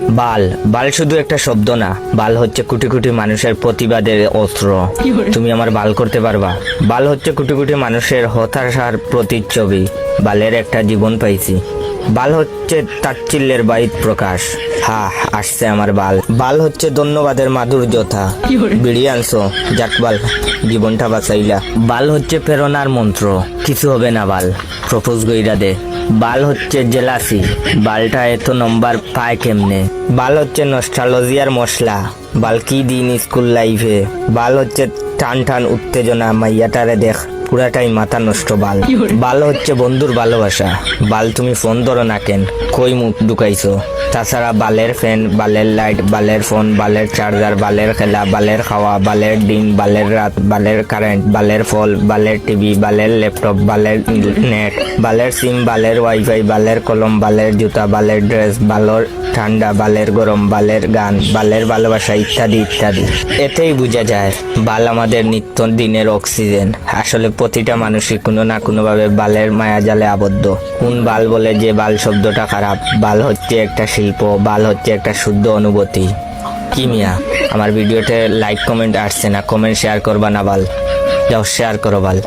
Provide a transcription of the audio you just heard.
বাল বাল শুধু একটা শব্দ না, বাল হচ্ছে কোটি কোটি মানুষের প্রতিবাদের অস্ত্র। তুমি আমার বাল করতে পারবা? বাল হচ্ছে কোটি কোটি মানুষের হতাশার প্রতিচ্ছবি। বালের একটা জীবন পাইছি। বাল হচ্ছে তাচ্ছিল্যের বাহিত প্রকাশ। হা, আসছে আমার বাল। বাল হচ্ছে ধন্যবাদের মাধুর্যতা। বিড়ি আনছো, যাক বাল, জীবনটা বাঁচাইলা। বাল হচ্ছে প্রেরণার মন্ত্র, কিছু হবে না বাল, প্রপোজ গইরা দে। বাল হচ্ছে জেলাসি, বালটা এত নম্বর পায় কেমনে। বাল হচ্ছে নস্টালজিয়ার মশলা, বাল কি দিন স্কুল লাইফে। বাল হচ্ছে টান টান উত্তেজনা, মাইয়াটারে দেখ পুরাটাই মাথা নষ্ট। বাল বাল হচ্ছে বন্ধুর ভালোবাসা। বাল তুমি ফোন ধরো না কেন, কই মুখ ঢুকাইছো? তাছাড়া বালের ফ্যান, বালের লাইট, বালের ফোন, বালের চার্জার, বালের খেলা, বালের খাওয়া, বালের দিন, বালের রাত, বালের কারেন্ট, বালের ফল, বালের টিভি, বালের ল্যাপটপ, বালের নেট, বালের সিম, বালের ওয়াইফাই, বালের কলম, বালের জুতা, বালের ড্রেস, বালের ঠান্ডা, বালের গরম, বালের গান, বালের ভালোবাসা, ইত্যাদি ইত্যাদি। এতেই বোঝা যায় বাল আমাদের নিত্য দিনের অক্সিজেন। আসলে প্রতিটা মানুষই কোনো না কোনোভাবে বালের মায়াজালে আবদ্ধ। কোন বাল বলে যে বাল শব্দটা খারাপ? বাল হচ্ছে একটা শিল্প, বাল হচ্ছে একটা শুদ্ধ অনুভূতি। কি মিয়া, আমার ভিডিওতে লাইক কমেন্ট আসছে না, কমেন্ট শেয়ার করবা না বাল? যাও শেয়ার করো বাল।